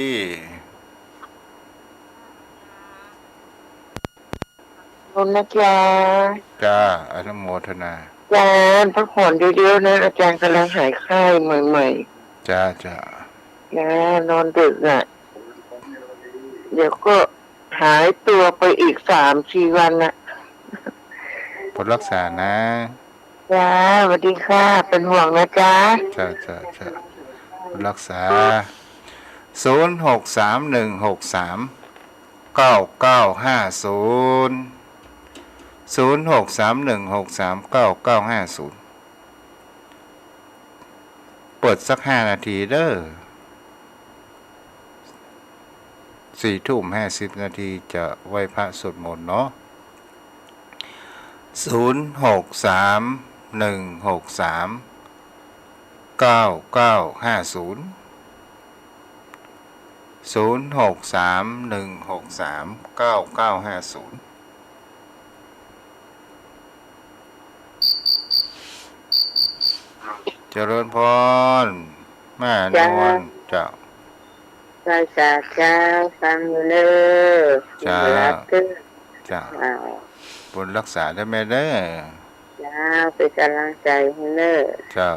คุณนะจ๊ะจ้าอนุโมทนาอาจารย์พักผ่อนเยอะๆนะอาจารย์กำลังหายไข้ใหม่จ้าจ้าๆนะนอนดึกอ่ะเดี๋ยวก็หายตัวไปอีก3-4 วันนะผลรักษานะจ้าสวัสดีค่ะเป็นห่วงนะจ๊ะจ้าจ้าจ้าผลรักษา06316399500631639950เปิดสัก5 นาทีเด้อ4 ทุ่ม 50 นาทีจะไหว้พระสวดมนต์เนาะ06316399500631639950เจริญพรแม่นวลเจ้าภาษาเจ้าฟังอยู่เนอจ้ารักขึ้นจ้าบุญรักษาได้ไหมเด้อจ้าเป็นกำลังใจให้เนอเจ้า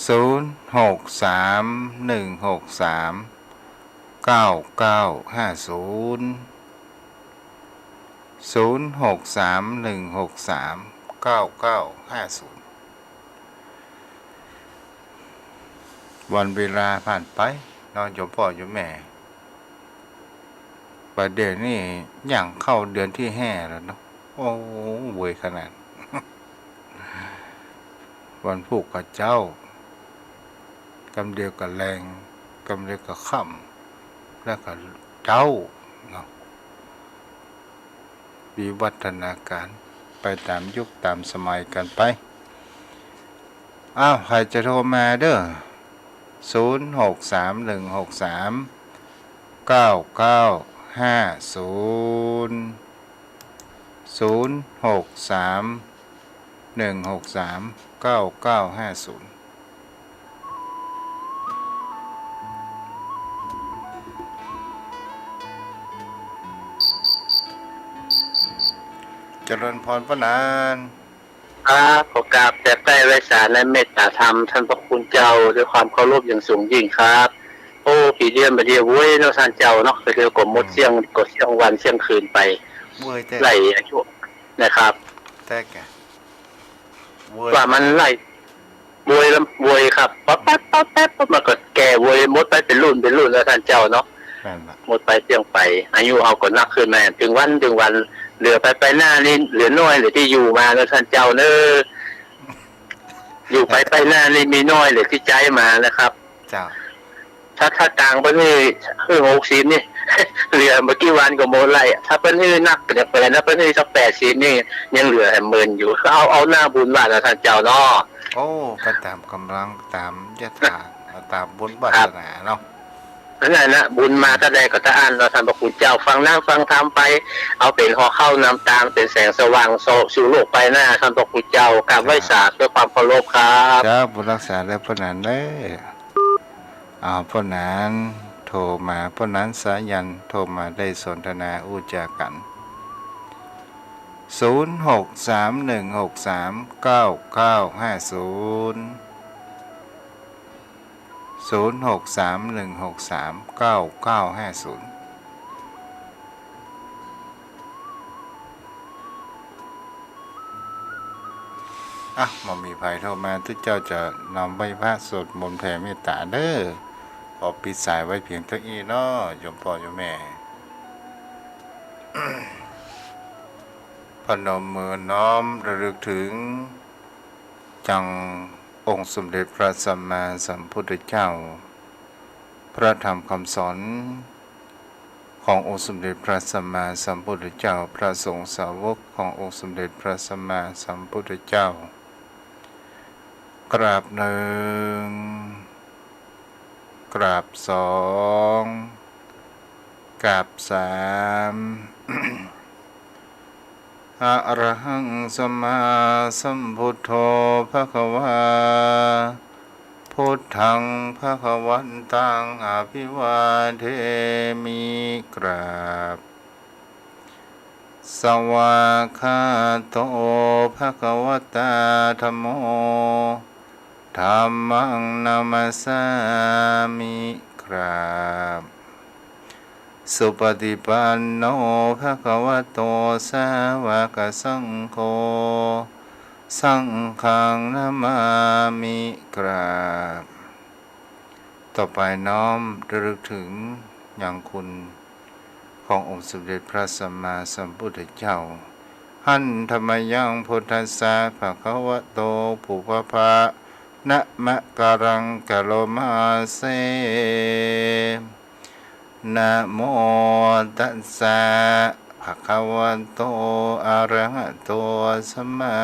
0631639950วันเวลาผ่านไปนอนอยู่พ่ออยู่แม่ประเดี๋ยวนี้ย่างเข้าเดือนที่5แล้วเนาะโอ้เวยขนาดวันผูกกับเจ้ากำเดียวกับแรงกำเดียวกับค่ำแล้วก็เจ้าเนาะวิวัฒนาการไปตามยุคตามสมัยกันไปใครจะโทรมาเด้อ06316399500631639950เจริญพรพระนานขอกราบแต่ใต้ไว้สารและเมตตาธรรมท่านพระคุณเจ้าด้วยความเคารพอย่างสูงยิ่งครับโอ้ปีเดียนมาเดียวเว้ยเนาะท่านเจ้าเนาะเดียวกดมดเสี่ยงกดเสี่ยงวันเสี่ยงคืนไปไล่อายุนะครับแต่แกว่ามันไล่บวยแล้วบวยครับป๊อปแป๊บป๊อปแป๊บมันก็แก่บวยมดไปเป็นรุ่นแล้วท่านเจ้าเนาะหมดไปเสี่ยงไปอายุเอาก็นักขึ้นมาถึงวันเหลือไปหน้านี่เหลือน้อยเหลือที่อยู่มาแล้วท่านเจ้าเนออยู่ไปหน้านี่มีน้อยเหลือที่ใจมานะครับเจ้าถ้าต่างประเทศคือ60นี่เหลือเมื่อกี้วันก็โมไล่ถ้าประเทศนักจะเป็นถ้าประเทศสัก80นี่ยังเหลือ10,000อยู่เอาหน้าบุญว่าแล้วท่านเจ้าเนาะโอ้ก็ตามกำลังตามยถาตามบุญวาสนาเนาะนั่นนะบุญมาก็ได้ก็จะอ่านเราท่านพระคุณเจ้าฟังนั่งฟังทำไปเอาเป็นห่อเข้านำตามเป็นแสงสว่างสู่โลกไปหน้าท่านพระคุณเจ้ากราบไหว้สาธุด้วยความเคารพครับจ้าบุญรักษาและพระนันเด้พระนันโทรมาพระนันสายันโทรมาได้สนทนาอุจากัน0631639950 0631639950มามีภัยโทรมาทุกเจ้าจะนำใบพระสดมนต์แผ่เมตตาเด้อขอปิดสายไว้เพียงเท่านี้เนาะโยมพ่อโยมแม่ พนมมือน้อมระลึกถึงจังองค์สมเด็จพระสัมมาสัมพุทธเจ้าพระธรรมคำสอนขององค์สมเด็จพระสัมมาสัมพุทธเจ้าพระสงฆ์สาวกขององค์สมเด็จพระสัมมาสัมพุทธเจ้ากราบหนึ่งกราบสองกราบสามอะระหังสัมมาสัมพุทโธภควาพุทธังภควันตังอภิวาเทมิกราบ สวากขาโตภะคะวตาธัมโมธัมมังนามัสสามิครับสุปฏิปันโนภะคะวะโตสาวกสังโฆสังฆังนามามิครับต่อไปน้อมระลึกถึงอย่างคุณขององค์สมเด็จพระสัมมาสัมพุทธเจ้าหันธรรมยังพุทธัสสะภะคะวะโตปุพพะนะมะการังกะโลมาเสนะโมตัสสะภะคะวะโตอะระหะโตสัมมา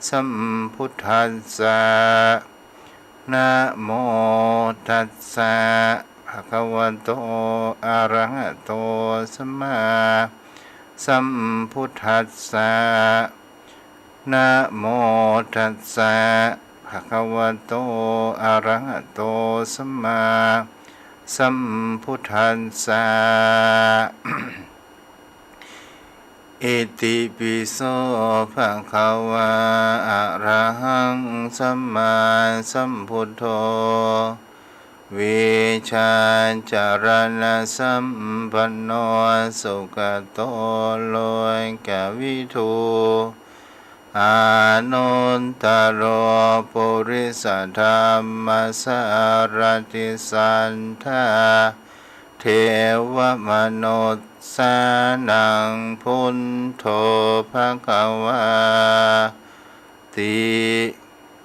สัมพุทธัสสะนะโมตัสสะภะคะวะโตอะระหะโตสัมมาสัมพุทธัสสะนะโมตัสสะภะคะวะโตอะระหะโตสัมมาสัมพุทธัสสะอิติปิโสภะคะวะอะระหังสัมมาสัมพุทโธวิชาจารณะสัมปันโนสุขโตโลกวิทูอานุนตโรปุริสธรรมสารติสันทาเทวมนุษย์สานังพุทโธภคะวาติ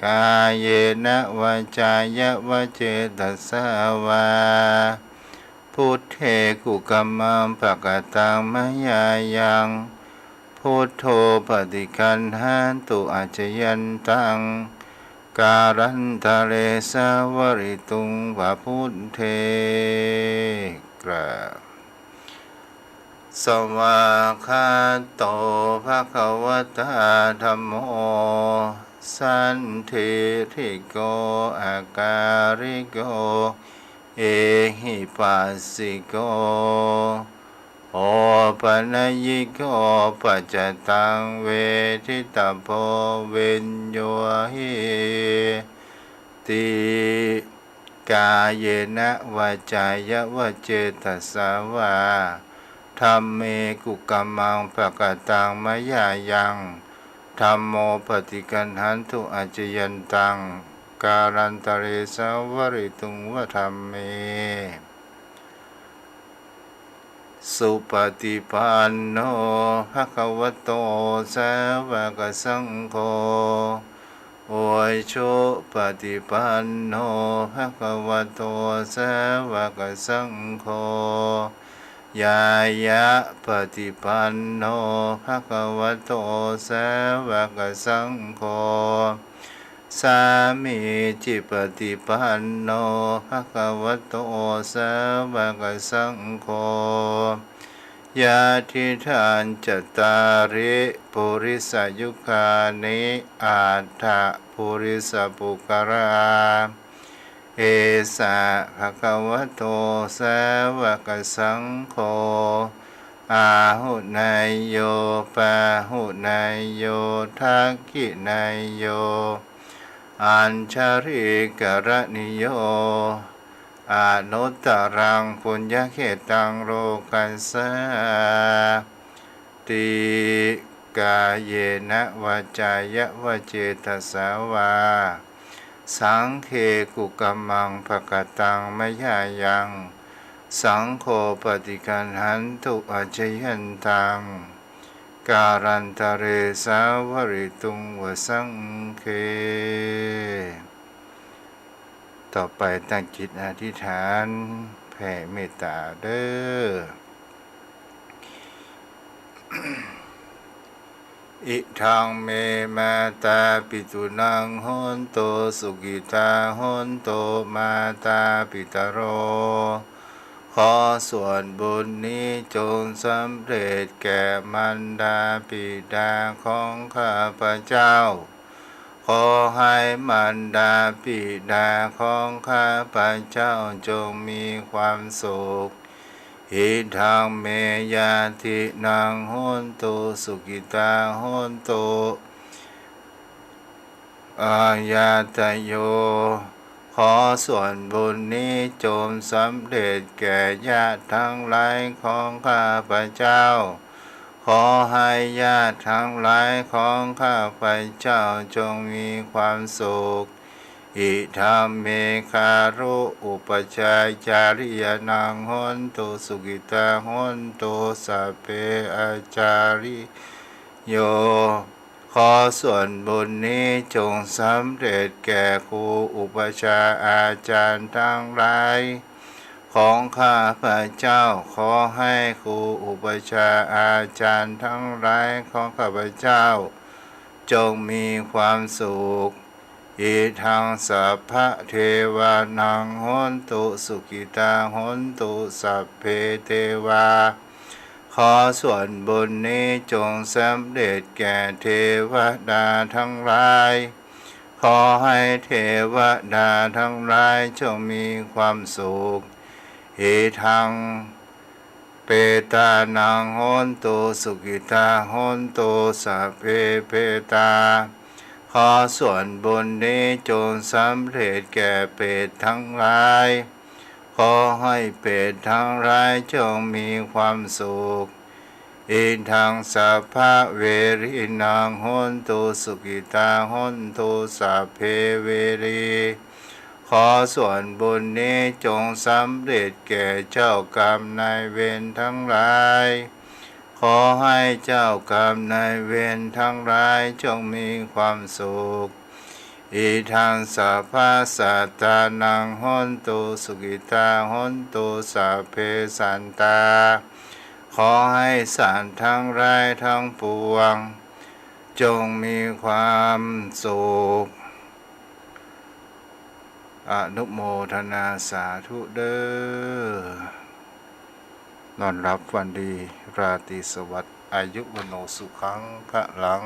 กายเยนะวาจายะวะเจตสาวาพุทเทกุกัมมังภกตังมยายังพุทโธปฏิคันหันตุอาจยันตังการันทะเลสาวริตุงวะพุทเทกราสวากขาโตภะคะวะตาธัมโมสันทิฏโกอาการิโกเอหิปัสสิโกโอปัญญิโกปัจจตังเวทิตาโพเวนโยหิติกายเยนะวาจายะวะเจตสาวาธัมเมกุกัมมังภกตังมยายังธัมโมปฏิกันหันตุอาจยันตังการันตเรสาวริตุงวะธัมเมสุปฏิปันโนภะคะวะโตสาวกสังโฆโอชุปฏิปันโนภะคะวะโตสาวกสังโฆยายะปฏิปันโนภะคะวะโตสาวกสังโฆสามีจิปฏิปันโนภะคะวะโตสาวกสังโฆยาทิทานจตาริปุริสยุคานิอาถะปุริสปุกราเอสะภะคะวะโตสาวกสังโฆอาหุนายโยปาหุนายโยทักขินายโยอัญชาริกรณิโยอานุตตรังปุญญเขตังโลกัสสะติกายเยนะวาจายะวะเจตสาวาสังเคกุกัมมังภกตังมยายังสังโฆปฏิคันหันตุอาจยันตังการันตเรสาวริตุงวสังเคต่อไปตั้งจิตอธิษฐานแผ่เมตตาเด้อ อิทังเมมาตาปิตุนังโหนโตสุกิตาโหนโตมาตาปิตโรขอส่วนบุญนี้จงสำเร็จแก่มารดาบิดาของข้าพเจ้าขอให้มารดาบิดาของข้าพเจ้าจงมีความสุข หิทังเมยาตินังโหนตุสุขิตาโหนตุอาญาตโยขอส่วนบุญนี้จงสำเร็จแก่ญาติทั้งหลายของข้าพเจ้าขอให้ญาติทั้งหลายของข้าพเจ้าจงมีความสุขอิทัมเมคารุอุปชายจาริยนังโหนตุสุขิตาโหนตุสัพเพอาจาริโยขอส่วนบุญนี้จงสำเร็จแก่ครูอุปชาอาจารย์ทั้งหลายของข้าพเจ้าขอให้ครูอุปชาอาจารย์ทั้งหลายของข้าพเจ้าจงมีความสุขอิทังสัพพะเทวานังโหนตุสุขิตาโหนตุสัพเพเทวาขอส่วนบุญนี้จงสำเร็จแก่เทวดาทั้งหลายขอให้เทวดาทั้งหลายจงมีความสุขอิทังเปตานังโหนตุสุขิตาโหนตุสัพเพเปตาขอส่วนบุญนี้จงสำเร็จแก่เปรตทั้งหลายขอให้เปรตทั้งหลายจงมีความสุขอิทังสัพพะเวรินังโหนตุสุขิตาโหนตุสัพเพเวรีขอส่วนบุญนี้จงสำเร็จแก่เจ้ากรรมนายเวรทั้งหลายขอให้เจ้ากรรมนายเวรทั้งหลายจงมีความสุขอิทังสัพพะสัตตานังโหนตุสุขิตาโหนตุสัพเพสันตาขอให้สัตว์ทั้งหลายทั้งปวงจงมีความสุขอนุโมทนาสาธุเด้อนอนรับวันดีราตรีสวัสดิ์อายุวโนสุขังพลัง